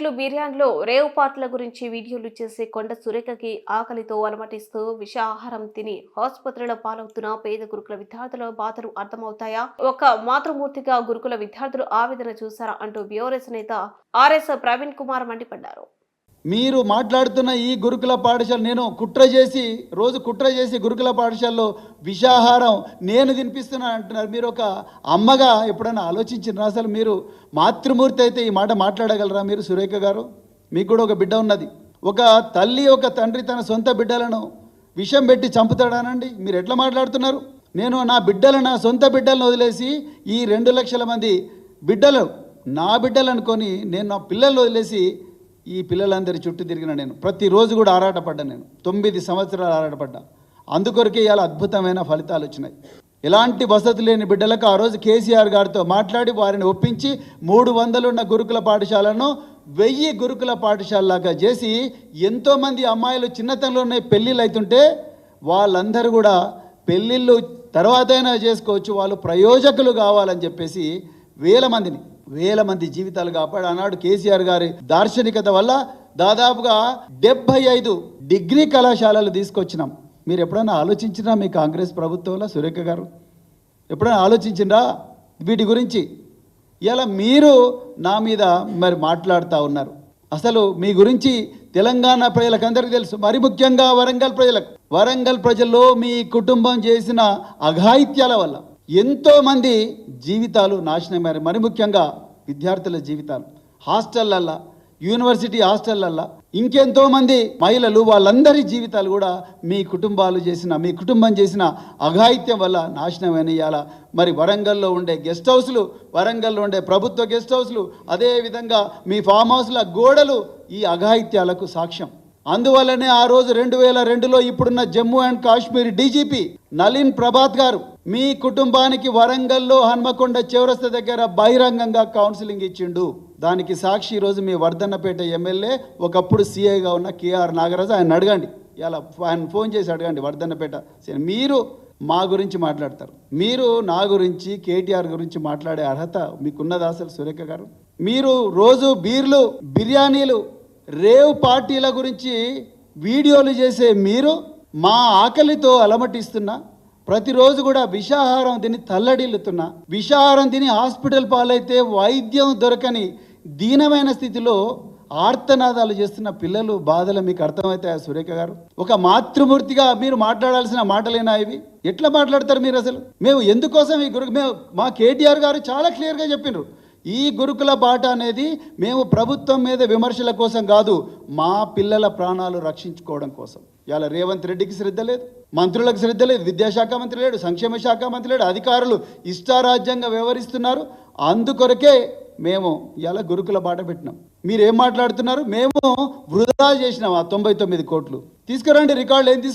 బీర్లు బిర్యానీలో రేవు పాటల గురించి వీడియోలు చేసే కొండ సురేఖకి ఆకలితో అలమటిస్తూ విష ఆహారం తిని ఆసుపత్రిలో పాలవుతున్న పేద గురుకుల విద్యార్థుల బాధలు అర్థమవుతాయా? ఒక మాతృమూర్తిగా గురుకుల విద్యార్థులు ఆవేదన చూశారా అంటూ బీఆర్ఎస్ నేత ఆర్ఎస్ ప్రవీణ్ కుమార్ మండిపడ్డారు. మీరు మాట్లాడుతున్న ఈ గురుకుల పాఠశాల నేను కుట్ర చేసి గురుకుల పాఠశాలలో విషాహారం నేను తినిపిస్తున్నా అంటున్నారు. మీరు ఒక అమ్మగా ఎప్పుడైనా ఆలోచించినారా? అసలు మీరు మాతృమూర్తి అయితే ఈ మాట మాట్లాడగలరా? మీరు సురేఖ గారు, మీకు కూడా ఒక బిడ్డ ఉన్నది. ఒక తల్లి ఒక తండ్రి తన సొంత బిడ్డలను విషం పెట్టి చంపుతాడానండి? మీరు ఎట్లా మాట్లాడుతున్నారు? నేను నా సొంత బిడ్డలను వదిలేసి ఈ 2 లక్షల మంది బిడ్డలు నా బిడ్డలు అనుకొని నేను నా పిల్లలను వదిలేసి ఈ పిల్లలందరి చుట్టూ తిరిగిన నేను ప్రతిరోజు కూడా ఆరాటపడ్డా. నేను 9 సంవత్సరాలు ఆరాటపడ్డా. అందుకొరకే ఇలా అద్భుతమైన ఫలితాలు వచ్చినాయి. ఎలాంటి వసతి లేని బిడ్డలకు ఆ రోజు కేసీఆర్ గారితో మాట్లాడి వారిని ఒప్పించి 300 ఉన్న గురుకుల పాఠశాలను 1000 గురుకుల పాఠశాలలాగా చేసి ఎంతోమంది అమ్మాయిలు చిన్నతనంలోనే పెళ్ళిళ్ళు అవుతుంటే వాళ్ళందరూ కూడా పెళ్ళిళ్ళు తర్వాత అయినా చేసుకోవచ్చు, వాళ్ళు ప్రయోజకులు కావాలని చెప్పేసి వేల మంది జీవితాలు కాపాడు. ఆనాడు కేసీఆర్ గారి దార్శనికత వల్ల దాదాపుగా 75 డిగ్రీ కళాశాలలు తీసుకొచ్చినాం. మీరు ఎప్పుడైనా ఆలోచించినా మీ కాంగ్రెస్ ప్రభుత్వంలో సురేఖ గారు ఎప్పుడైనా ఆలోచించిందా వీటి గురించి? ఇలా మీరు నా మీద మరి మాట్లాడుతూ ఉన్నారు. అసలు మీ గురించి తెలంగాణ ప్రజలకందరికీ తెలుసు, మరి ముఖ్యంగా వరంగల్ ప్రజల్లో మీ కుటుంబం చేసిన అఘాయిత్యాల వల్ల ఎంతోమంది జీవితాలు నాశనమయ్యారు. మరి ముఖ్యంగా విద్యార్థుల జీవితాలు హాస్టళ్ళల్లో, యూనివర్సిటీ హాస్టళ్ళల్లో ఇంకెంతోమంది మహిళలు వాళ్ళందరి జీవితాలు కూడా మీ కుటుంబం చేసిన అఘాయిత్యం వల్ల నాశనమైన ఇవాళ మరి వరంగల్లో ఉండే గెస్ట్ హౌస్లు, వరంగల్లో ఉండే ప్రభుత్వ గెస్ట్ హౌస్లు, అదేవిధంగా మీ ఫామ్ హౌస్ల గోడలు ఈ అఘాయిత్యాలకు సాక్ష్యం. అందువల్లనే ఆ రోజు 2002లో ఇప్పుడున్న జమ్మూ అండ్ కాశ్మీర్ డీజీపీ నలిన్ ప్రభాత్ గారు మీ కుటుంబానికి వరంగల్లో హన్మకొండ చౌరస్తా దగ్గర బహిరంగంగా కౌన్సిలింగ్ ఇచ్చిండు. దానికి సాక్షి ఈరోజు మీ వర్ధన్నపేట ఎమ్మెల్యే ఒకప్పుడు సీఐగా ఉన్న కేఆర్ నాగరాజు. ఆయన అడగండి, ఇలా ఆయన ఫోన్ చేసి అడగండి వర్ధన్నపేట. మీరు మా గురించి మాట్లాడతారు, మీరు నా గురించి కేటీఆర్ గురించి మాట్లాడే అర్హత మీకున్నదా అసలు సురేఖ గారు? మీరు రోజు బీర్లు బిర్యానీలు రేవ్ పార్టీల గురించి వీడియోలు చేసే మీరు మా ఆకలితో అలమటిస్తున్నా, ప్రతిరోజు కూడా విషాహారం తిని తల్లడిల్లుతున్నా, విషాహారం తిని హాస్పిటల్ పాలైతే వైద్యం దొరకని దీనమైన స్థితిలో ఆర్తనాదాలు చేస్తున్న పిల్లలు బాధలు మీకు అర్థమవుతాయా సురేఖ గారు? ఒక మాతృమూర్తిగా మీరు మాట్లాడాల్సిన మాటలేనా ఇవి? ఎట్లా మాట్లాడతారు మీరు అసలు? మేము ఎందుకోసం మా కేటీఆర్ గారు చాలా క్లియర్గా చెప్పినారు, ఈ గురుకుల బాట అనేది మేము ప్రభుత్వం మీద విమర్శల కోసం కాదు, మా పిల్లల ప్రాణాలు రక్షించుకోవడం కోసం. ఇవాళ రేవంత్ రెడ్డికి శ్రద్ధ లేదు, మంత్రులకు శ్రద్ధ లేదు, విద్యాశాఖ మంత్రి లేడు, సంక్షేమ శాఖ మంత్రి లేడు, అధికారులు ఇష్టారాజ్యంగా వ్యవహరిస్తున్నారు. అందుకొరకే మేము ఇలా గురుకుల బాట పెట్టినాం. మీరేం మాట్లాడుతున్నారు? మేము వృధా చేసినాం ఆ 99 కోట్లు. తీసుకురండి రికార్డులు, ఏం తీసుకు